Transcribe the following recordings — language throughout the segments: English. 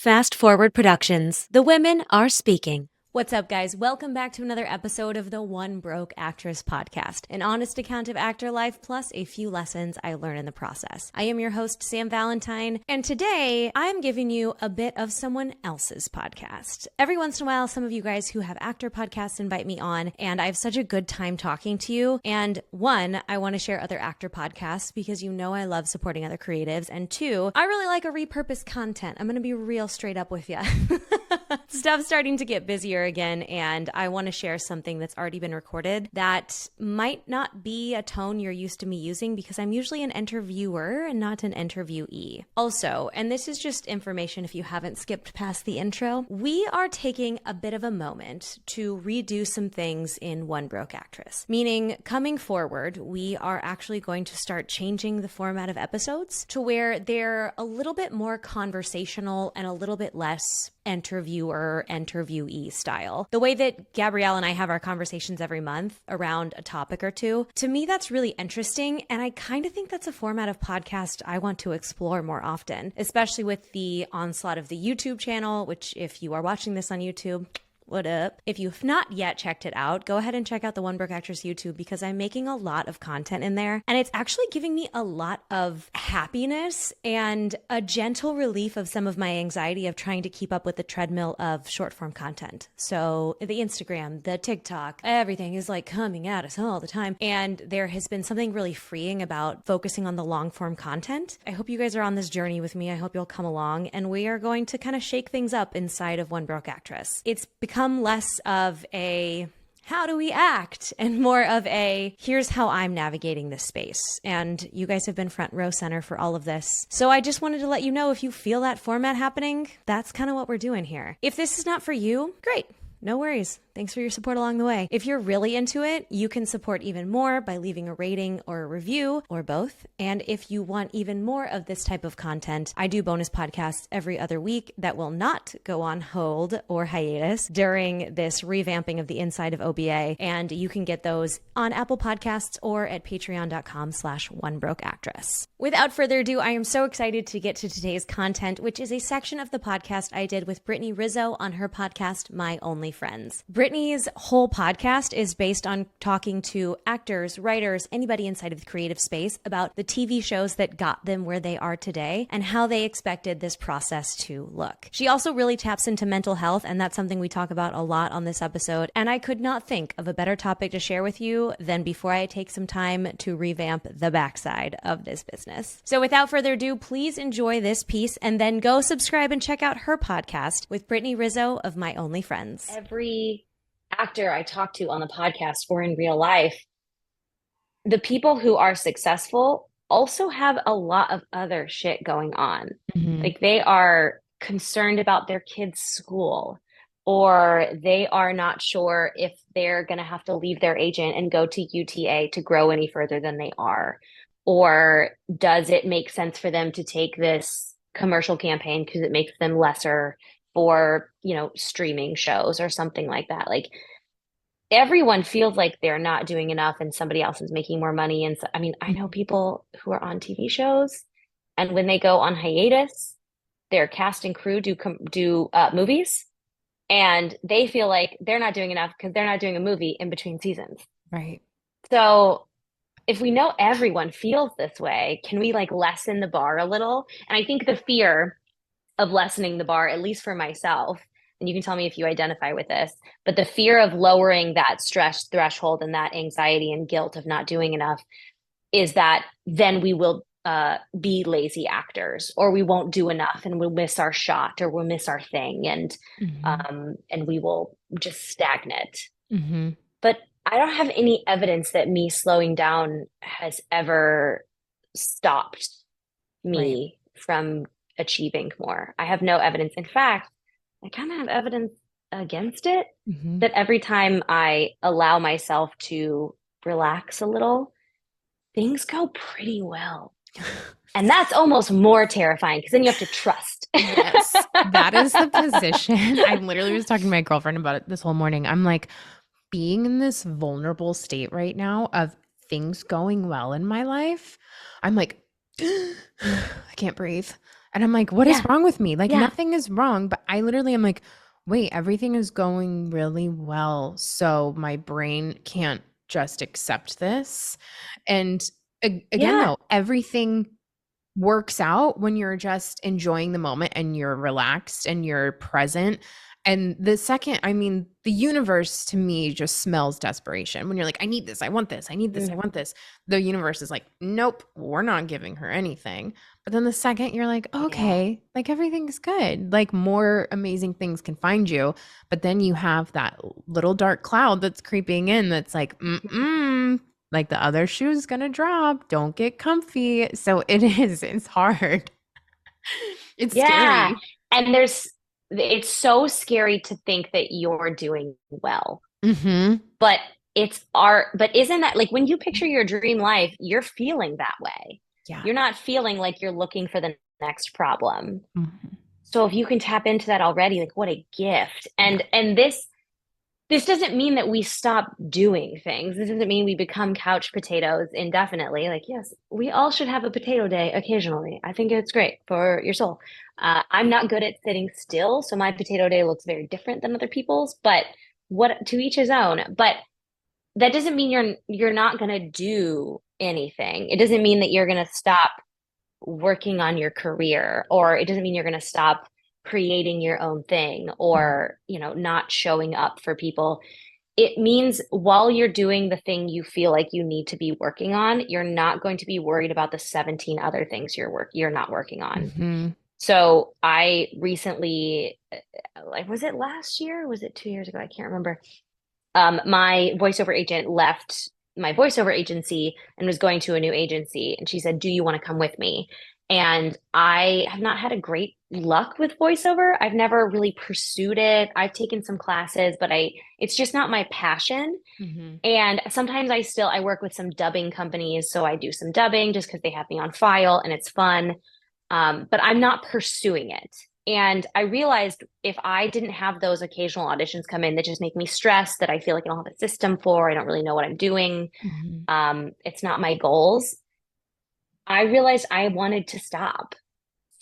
Fast Forward Productions. The women are speaking. What's up, guys? Welcome back to another episode of the One Broke Actress podcast, an honest account of actor life plus a few lessons I learned in the process. I am your host, Sam Valentine, and today I'm giving you a bit of someone else's podcast. Every once in a while, some of you guys who have actor podcasts invite me on, and I have such a good time talking to you. And one, I want to share other actor podcasts because you know I love supporting other creatives, and two, I really like a repurposed content. I'm going to be real straight up with you. Stuff's starting to get busier again, and I want to share something that's already been recorded that might not be a tone you're used to me using because I'm usually an interviewer and not an interviewee. Also, and this is just information if you haven't skipped past the intro, we are taking a bit of a moment to redo some things in One Broke Actress. Meaning, coming forward, we are actually going to start changing the format of episodes to where they're a little bit more conversational and a little bit less interviewee style. The way that Gabrielle and I have our conversations every month around a topic or two, to me, that's really interesting. And I kind of think that's a format of podcast I want to explore more often, especially with the onslaught of the YouTube channel, which if you are watching this on YouTube, what up? If you've not yet checked it out, go ahead and check out the One Broke Actress YouTube because I'm making a lot of content in there. And it's actually giving me a lot of happiness and a gentle relief of some of my anxiety of trying to keep up with the treadmill of short form content. So the Instagram, the TikTok, everything is like coming at us all the time. And there has been something really freeing about focusing on the long form content. I hope you guys are on this journey with me. I hope you'll come along and we are going to kind of shake things up inside of One Broke Actress. It's become less of a how do we act and more of a here's how I'm navigating this space. And you guys have been front row center for all of this. So I just wanted to let you know if you feel that format happening, that's kind of what we're doing here. If this is not for you, great. No worries. Thanks for your support along the way. If you're really into it, you can support even more by leaving a rating or a review or both. And if you want even more of this type of content, I do bonus podcasts every other week that will not go on hold or hiatus during this revamping of the inside of OBA. And you can get those on Apple Podcasts or at patreon.com/onebrokeactress. Without further ado, I am so excited to get to today's content, which is a section of the podcast I did with Brittany Rizzo on her podcast, My Only Friends. Brittany's whole podcast is based on talking to actors, writers, anybody inside of the creative space about the TV shows that got them where they are today and how they expected this process to look. She also really taps into mental health, and that's something we talk about a lot on this episode. And I could not think of a better topic to share with you than before I take some time to revamp the backside of this business. So without further ado, please enjoy this piece and then go subscribe and check out her podcast with Brittany Rizzo of My Only Friends. Every actor I talk to on the podcast or in real life, the people who are successful also have a lot of other shit going on. Mm-hmm. Like they are concerned about their kids' school, or they are not sure if they're going to have to leave their agent and go to UTA to grow any further than they are. Or does it make sense for them to take this commercial campaign because it makes them lesser for, streaming shows or something like that. Like everyone feels like they're not doing enough and somebody else is making more money. And so, I know people who are on TV shows and when they go on hiatus, their cast and crew do movies and they feel like they're not doing enough because they're not doing a movie in between seasons. Right. So if we know everyone feels this way, can we lessen the bar a little? And I think the fear of lessening the bar, at least for myself, and you can tell me if you identify with this, but the fear of lowering that stress threshold and that anxiety and guilt of not doing enough is that then we will be lazy actors, or we won't do enough and we'll miss our shot, or we'll miss our thing, and we will just stagnate. Mm-hmm. But I don't have any evidence that me slowing down has ever stopped me from achieving more. I have no evidence. In fact, I kind of have evidence against it, that every time I allow myself to relax a little, things go pretty well. And that's almost more terrifying because then you have to trust. Yes, that is the position. I literally was talking to my girlfriend about it this whole morning. I'm like, being in this vulnerable state right now of things going well in my life, I'm like, I can't breathe. And I'm like, what is Yeah. wrong with me? Like, Yeah. nothing is wrong. But I literally am like, wait, everything is going really well. So my brain can't just accept this. And again, Yeah. though, everything works out when you're just enjoying the moment and you're relaxed and you're present. And the second, I mean, the universe to me just smells desperation. When you're like, I need this, I want this, I need this, I Mm, want this. The universe is like, nope, we're not giving her anything. But then the second you're like, yeah. okay, like everything's good, like more amazing things can find you. But then you have that little dark cloud that's creeping in that's like, like the other shoe's gonna drop. Don't get comfy. So it is, it's hard. It's Yeah. scary. And it's so scary to think that you're doing well. Mm-hmm. But but isn't that like when you picture your dream life, you're feeling that way. Yeah. You're not feeling like you're looking for the next problem. Mhm. So if you can tap into that already, like what a gift. Yeah. And this doesn't mean that we stop doing things. This doesn't mean we become couch potatoes indefinitely. Like, yes, we all should have a potato day occasionally. I think it's great for your soul. I'm not good at sitting still, so my potato day looks very different than other people's, but what to each his own. But that doesn't mean you're not going to do anything. It doesn't mean that you're going to stop working on your career, or it doesn't mean you're going to stop creating your own thing, Mhm. or not showing up for people. It means while you're doing the thing you feel like you need to be working on, you're not going to be worried about the 17 other things you're not working on. Mhm. So I recently, like, was it last year? Was it 2 years ago? I can't remember. My voiceover agent left my voiceover agency and was going to a new agency. And she said, "Do you want to come with me?" And I have not had a great luck with voiceover. I've never really pursued it. I've taken some classes, but it's just not my passion. Mhm. And sometimes I work with some dubbing companies. So I do some dubbing just because they have me on file and it's fun. But I'm not pursuing it. And I realized if I didn't have those occasional auditions come in that just make me stressed, that I feel like I don't have a system for, I don't really know what I'm doing, Mhm. it's not my goals, I realized I wanted to stop.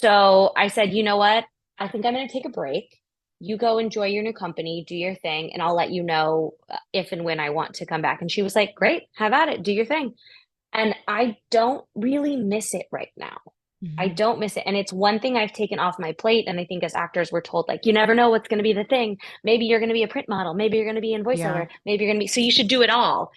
So I said, you know what? I think I'm going to take a break. You go enjoy your new company, do your thing, and I'll let you know if and when I want to come back. And she was like, great, have at it, do your thing. And I don't really miss it right now. I Mhm. don't miss it. And it's one thing I've taken off my plate. And I think as actors, we're told, like, you never know what's going to be the thing. Maybe you're going to be a print model. Maybe you're going to be in Yeah. voiceover. Maybe you're going to be, so you should do it all.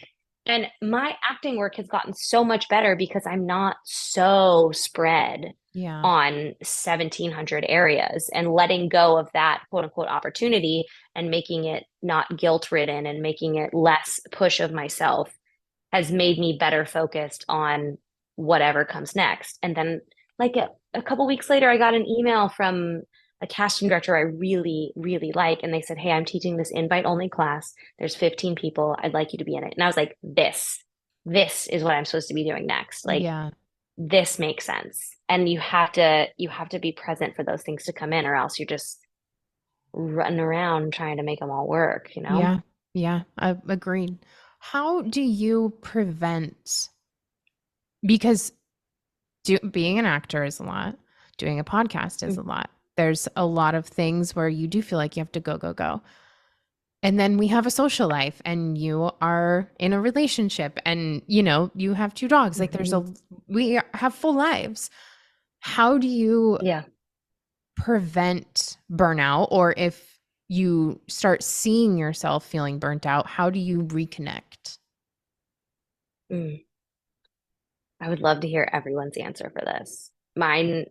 And my acting work has gotten so much better because I'm not so spread Yeah. on 1,700 areas, and letting go of that quote unquote opportunity and making it not guilt ridden and making it less push of myself has made me better focused on whatever comes next. And then, like a couple weeks later, I got an email from a casting director I really, really like. And they said, "Hey, I'm teaching this invite only class. There's 15 people. I'd like you to be in it." And I was like, this is what I'm supposed to be doing next. Like, Yeah. this makes sense. And you have to be present for those things to come in, or else you're just running around trying to make them all work, you know? Yeah. Yeah. I agreed. How do you prevent, because being an actor is a lot, doing a podcast is a lot. There's a lot of things where you do feel like you have to go, go, go. And then we have a social life and you are in a relationship and you have two dogs. Like Mm-hmm. we have full lives. How do you Yeah. prevent burnout, or if you start seeing yourself feeling burnt out, how do you reconnect? Mm. I would love to hear everyone's answer for this. Mine,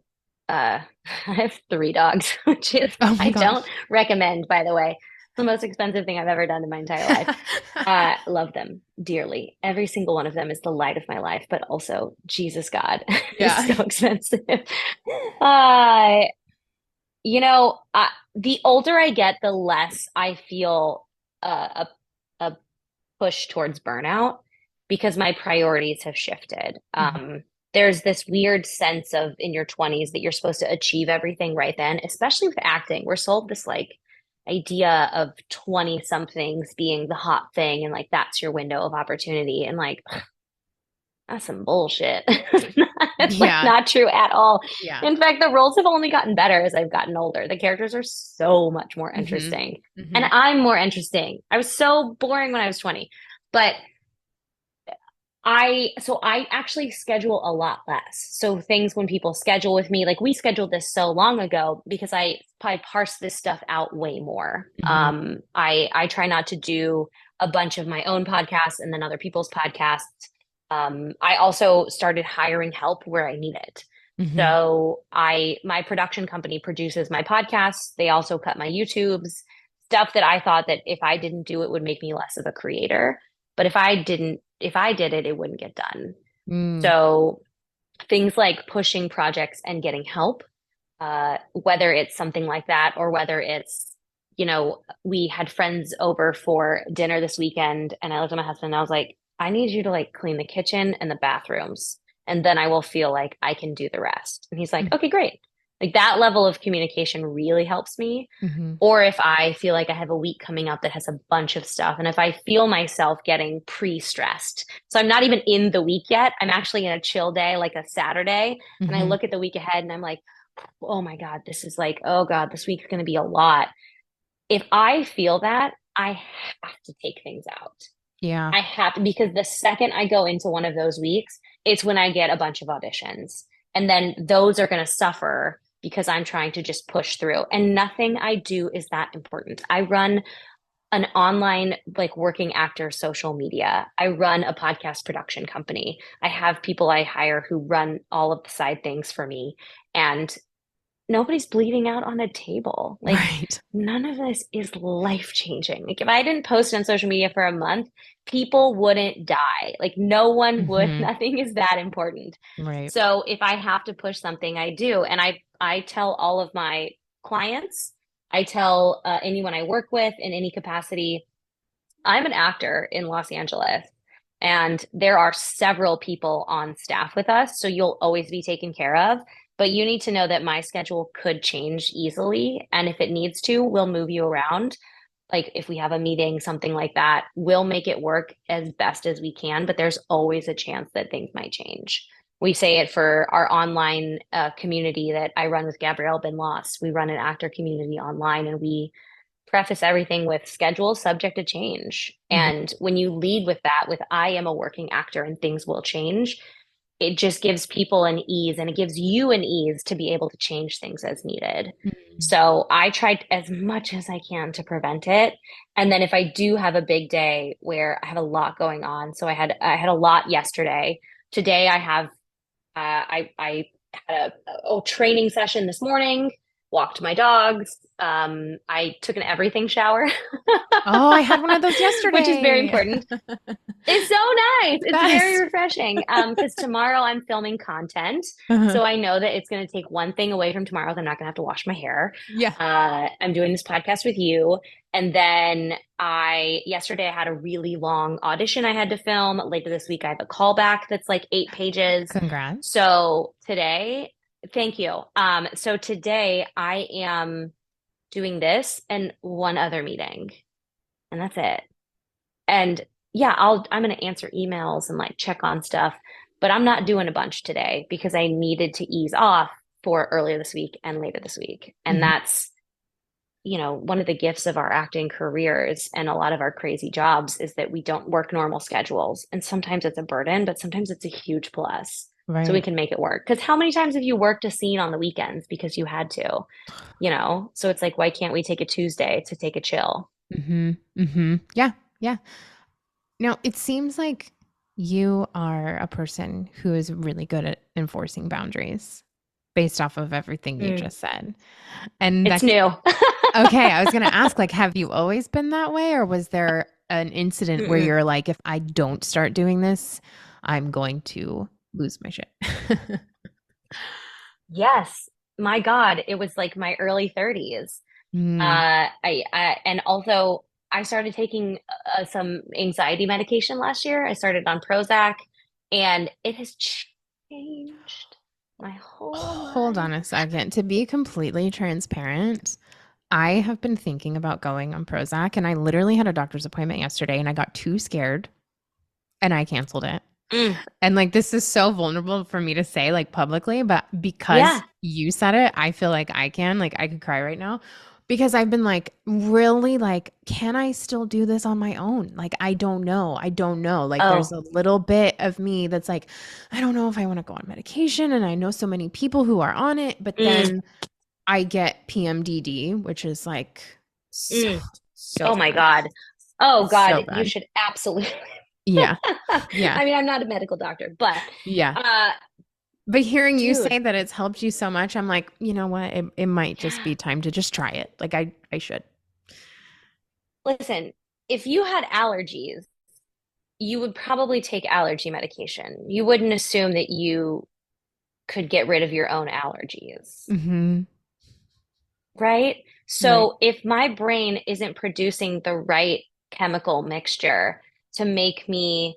I have 3 dogs, which is, Oh my I don't gosh. recommend, by the way. It's the most expensive thing I've ever done in my entire life. Love them dearly. Every single one of them is the light of my life, but also, Jesus God, is Yeah. so expensive. Uh, the older I get, the less I feel a push towards burnout because my priorities have shifted. Mhm. There's this weird sense of in your 20s that you're supposed to achieve everything right then, especially with acting. We're sold this like idea of 20 somethings being the hot thing and like that's your window of opportunity. And like, That's some bullshit. It's like Yeah. not true at all. Yeah. In fact, the roles have only gotten better as I've gotten older. The characters are so much more Mm-hmm. interesting. And Mm-hmm. I'm more interesting. I was so boring when I was 20. But I actually schedule a lot less. So things when people schedule with me, like we scheduled this so long ago because I parse this stuff out way more. Mm-hmm. I try not to do a bunch of my own podcasts and then other people's podcasts. I also started hiring help where I need it. Mm-hmm. So my production company produces my podcasts. They also cut my YouTubes, stuff that I thought that if I didn't do it would make me less of a creator. But if I did it, it wouldn't get done. Mm. So things like pushing projects and getting help, whether it's something like that or whether it's, we had friends over for dinner this weekend and I looked at my husband and I was like, I need you to like clean the kitchen and the bathrooms. And then I will feel like I can do the rest. And he's like, okay, great. Like that level of communication really helps me. Mm-hmm. Or if I feel like I have a week coming up that has a bunch of stuff, and if I feel myself getting pre-stressed, so I'm not even in the week yet, I'm actually in a chill day, like a Saturday, and I Mm-hmm. look at the week ahead and I'm like, oh my God, this is like, oh God, this week's going to be a lot. If I feel that, I have to take things out. Yeah. I have to, because the second I go into one of those weeks, it's when I get a bunch of auditions. And then those are going to suffer because I'm trying to just push through. And nothing I do is that important. I run an online, like working actor social media. I run a podcast production company. I have people I hire who run all of the side things for me. And nobody's bleeding out on a table. Like Right. none of this is life changing. Like if I didn't post on social media for a month, people wouldn't die. Like no one would, Mm-hmm. nothing is that important. Right. So if I have to push something, I do. And I tell all of my clients, I tell anyone I work with in any capacity, I'm an actor in Los Angeles. And there are several people on staff with us, so you'll always be taken care of. But you need to know that my schedule could change easily. And if it needs to, we'll move you around. Like if we have a meeting, something like that, we'll make it work as best as we can. But there's always a chance that things might change. We say it for our online community that I run with Gabrielle Ben Loss. We run an actor community online and we preface everything with schedule subject to change. Mm-hmm. And when you lead with that, with I am a working actor and things will change, it just gives people an ease and it gives you an ease to be able to change things as needed. Mm-hmm. So I tried as much as I can to prevent it. And then if I do have a big day where I have a lot going on, so I had a lot yesterday. Today I have I had a training session this morning, walked my dogs. I took an everything shower, Oh, I had one of those which is very yesterday. important. It's so nice. The It's very best. refreshing. Because tomorrow I'm filming content. Uh-huh. So I know that it's going to take one thing away from tomorrow. I'm not going to have to wash my hair. Yeah. I'm doing this podcast with you. And then yesterday I had a really long audition I had to film. Later this week, I have a callback that's like 8 pages. Congrats. So today, thank you. So today I am doing this and one other meeting, and that's it. And yeah, I'm going to answer emails and like check on stuff, but I'm not doing a bunch today because I needed to ease off for earlier this week and later this week. And Mm-hmm. that's, one of the gifts of our acting careers and a lot of our crazy jobs is that we don't work normal schedules. And sometimes it's a burden, but sometimes it's a huge plus. So we Right. can make it work. Because how many times have you worked a scene on the weekends because you had to, So it's like, why can't we take a Tuesday to take a chill? Mm-hmm. Mm-hmm. Yeah. Yeah. Now, it seems like you are a person who is really good at enforcing boundaries based off of everything you Mm. just said. And It's that's new. okay. I was going to ask, like, have you always been that way? Or was there an incident where Mm-mm. you're like, if I don't start doing this, I'm going to lose my shit? Yes. My God, it was like my early 30s. Mm, And also I started taking some anxiety medication last year. I started on Prozac, and it has changed my whole hold on life. a second. To be completely transparent, I have been thinking about going on Prozac, and I literally had a doctor's appointment yesterday and I got too scared and I canceled it. Mm. And like, this is so vulnerable for me to say like publicly, but because Yeah. you said it, I feel like I could cry right now because I've been like, really like, can I still do this on my own? Like, I don't know. I don't know. Like, there's Oh. a little bit of me that's like, I don't know if I want to go on medication. And I know so many people who are on it, but Mm. then I get PMDD, which is like so, Mm. so Oh my bad. God. Oh It's so God, you bad. should absolutely. Yeah. Yeah. I mean, I'm not a medical doctor, but Yeah. uh But hearing you dude, say that it's helped you so much, I'm like, you know what? It might just yeah. be time to just try it. Like I should. Listen, if you had allergies, you would probably take allergy medication. You wouldn't assume that you could get rid of your own allergies, Hmm. right? Right. So if my brain isn't producing the right chemical mixture to make me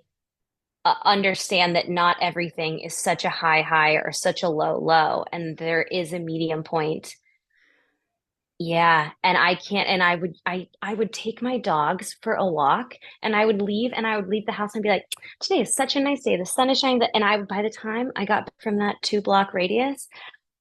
understand that not everything is such a high high or such a low low, and there is a medium point. Yeah, and I can't, and I would take my dogs for a walk, and I would leave the house and be like, today is such a nice day. The sun is shining, and I by the time I got back from that 2 block radius,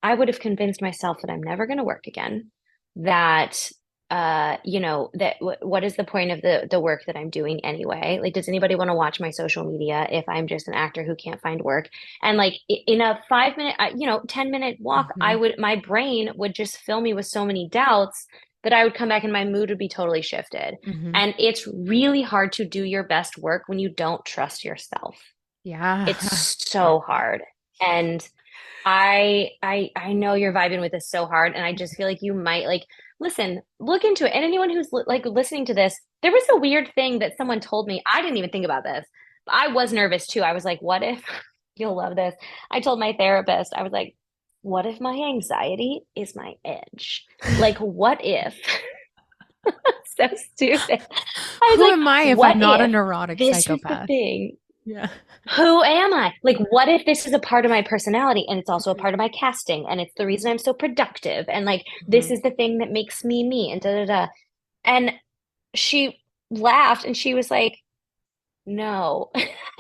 I would have convinced myself that I'm never going to work again. That that what is the point of the work that I'm doing anyway? Like, does anybody want to watch my social media if I'm just an actor who can't find work? And like in a 5 minute, 10-minute walk, Hmm. my brain would just fill me with so many doubts that I would come back and my mood would be totally shifted. Hmm. And it's really hard to do your best work when you don't trust yourself. Yeah. It's so hard. And I know you're vibing with this so hard, and I just feel like you might like listen, look into it. And anyone who's like listening to this, there was a weird thing that someone told me. I didn't even think about this. But I was nervous too. I was like, what if you'll love this? I told my therapist, I was like, what if my anxiety is my edge? Like, what if so stupid. I was Who like, am I if what I'm not a if neurotic this is the psychopath? thing? Yeah. Who am I? Like, what if this is a part of my personality and it's also a part of my casting and it's the reason I'm so productive and like this Hmm. is the thing that makes me me and da da da. And she laughed and she was like, no.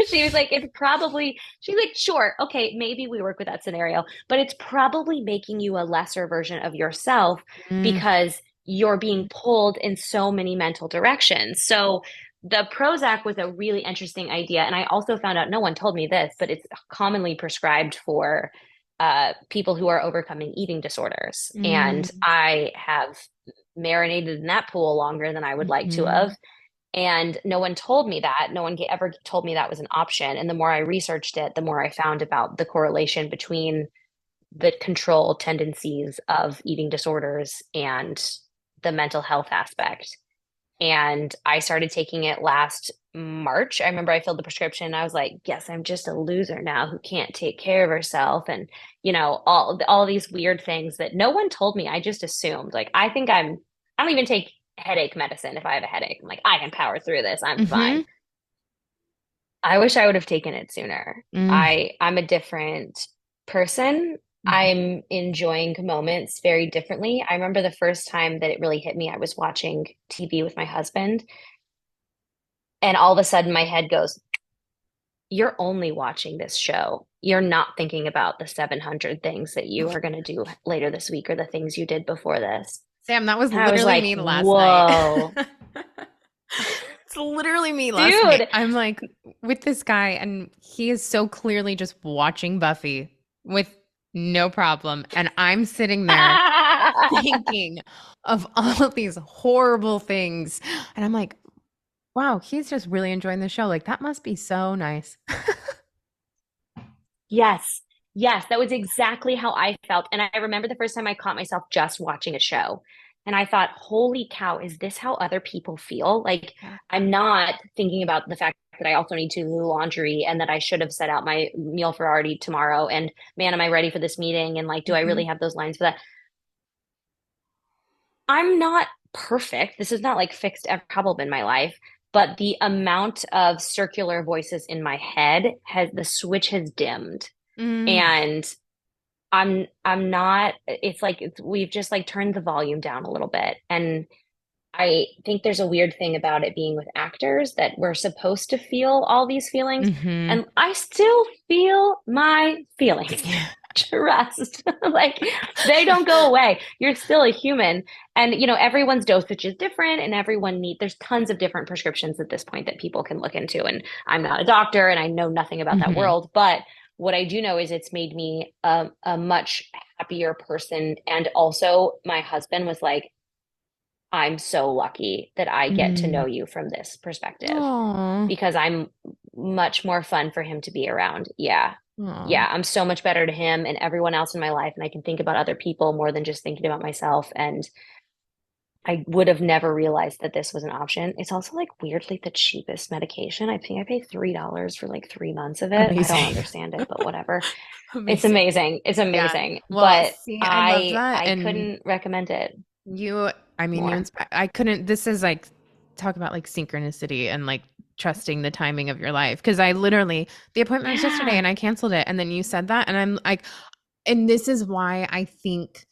She was like, it's probably, she's like, sure, okay, maybe we work with that scenario, but it's probably making you a lesser version of yourself Mm. because you're being pulled in so many mental directions. So the Prozac was a really interesting idea. And I also found out, no one told me this, but it's commonly prescribed for people who are overcoming eating disorders. And Mm. I have marinated in that pool longer than I would like to Hmm. have. And no one told me that. No one ever told me that was an option. And the more I researched it, the more I found about the correlation between the control tendencies of eating disorders and the mental health aspect. And I started taking it last March. I remember I filled the prescription and I was like, yes, I'm just a loser now who can't take care of herself. And, all these weird things that no one told me. I just assumed. Like, I don't even take headache medicine if I have a headache. I'm like, I can power through this. I'm fine. Hmm. I wish I would have taken it sooner. Mm. I'm a different person. Hmm. I'm enjoying moments very differently. I remember the first time that it really hit me, I was watching TV with my husband, and all of a sudden my head goes, you're only watching this show. You're not thinking about the 700 things that you are going to do later this week or the things you did before this. Sam, that was And I was literally like, me last night. whoa, It's literally me last night. dude. I'm like with this guy, and he is so clearly just watching Buffy with no problem. And I'm sitting there thinking of all of these horrible things. And I'm like, wow, he's just really enjoying the show. Like, that must be so nice. Yes. Yes, that was exactly how I felt. And I remember the first time I caught myself just watching a show. And I thought, holy cow, is this how other people feel? Like, Yeah. I'm not thinking about the fact that I also need to do laundry and that I should have set out my meal for already tomorrow. And man, am I ready for this meeting? And like, do I Hmm. really have those lines for that? I'm not perfect. This is not like fixed every problem in my life, but the amount of circular voices in my head the switch has dimmed. Mm. And I'm not, it's like we've just like turned the volume down a little bit. And I think there's a weird thing about it being with actors that we're supposed to feel all these feelings. Mm-hmm. And I still feel my feelings. Yeah. Trust. Like they don't go away. You're still a human. And everyone's dosage is different and there's tons of different prescriptions at this point that people can look into. And I'm not a doctor and I know nothing about that Mm-hmm. world, but what I do know is it's made me a much happier person. And also my husband was like, I'm so lucky that I get to Mm. know you from this perspective Aw. because I'm much more fun for him to be around. Yeah. Aw. Yeah. I'm so much better to him and everyone else in my life. And I can think about other people more than just thinking about myself. And I would have never realized that this was an option. It's also like weirdly the cheapest medication. I think I paid $3 for like 3 months of it. I don't Amazing. understand it, but whatever. It's Amazing. amazing. It's Yeah. amazing. Well, But see, I love I that. I And couldn't recommend it I mean, more. I couldn't, this is like, talk about like synchronicity and like trusting the timing of your life. Cause I literally, the appointment was yesterday Yeah. and I canceled it. And then you said that. And I'm like, and this is why I think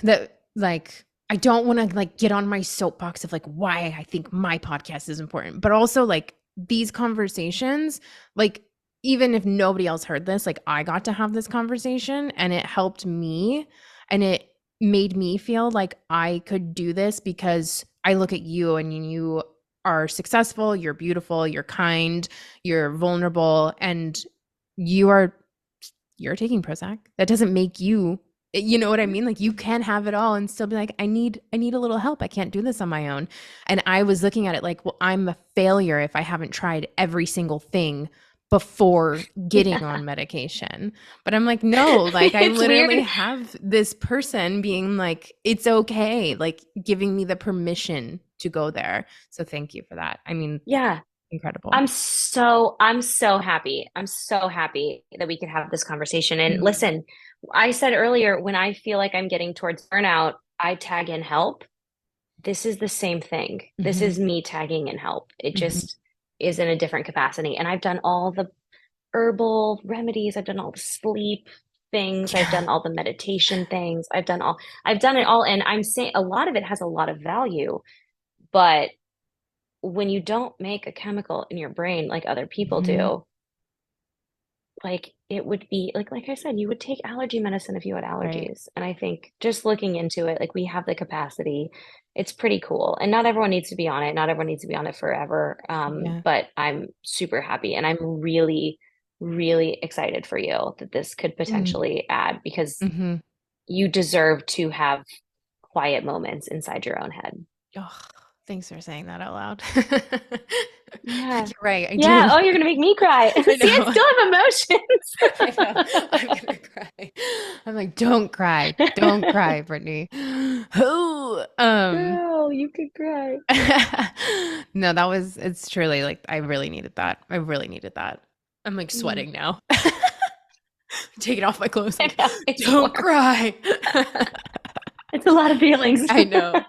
that like, I don't want to like get on my soapbox of like why I think my podcast is important, but also like these conversations, like even if nobody else heard this, like I got to have this conversation and it helped me and it made me feel like I could do this because I look at you and you are successful, you're beautiful, you're kind, you're vulnerable, and you are you're taking Prozac. That doesn't make you, you know what I mean? Like you can have it all and still be like, I need a little help. I can't do this on my own. And I was looking at it like, well, I'm a failure if I haven't tried every single thing before getting Yeah. on medication. But I'm like, no, like I It's literally weird. have this person being like, it's okay, like giving me the permission to go there. So thank you for that. I mean, Yeah. incredible. I'm so happy. I'm so happy that we could have this conversation. And Mhm. listen, I said earlier, when I feel like I'm getting towards burnout, I tag in help. This is the same thing. This Mhm. is me tagging in help. It Mhm. just is in a different capacity. And I've done all the herbal remedies. I've done all the sleep things. I've Yeah. done all the meditation things. I've done it all. And I'm saying a lot of it has a lot of value, but when you don't make a chemical in your brain like other people Mhm. do, like it would be like I said, you would take allergy medicine if you had Right. allergies. And I think just looking into it, like we have the capacity. It's pretty cool. And not everyone needs to be on it. Not everyone needs to be on it forever. Yeah. But I'm super happy and I'm really, really excited for you that this could Mm. potentially add because Mhm. you deserve to have quiet moments inside your own head. Oh, thanks for saying that out loud. Yeah. You're right, I Yeah. do. Oh, you're gonna make me cry. I See, I know. still I know. have I'm emotions. gonna cry. I'm like, "Don't cry. Don't cry, Brittany." Ooh, Girl, you could cry. no, it's truly like I really needed that. I really needed that. I'm like Mm. sweating now. Taking off my clothes, I like, know, it's "Don't warm. cry." It's a lot of feelings. I know.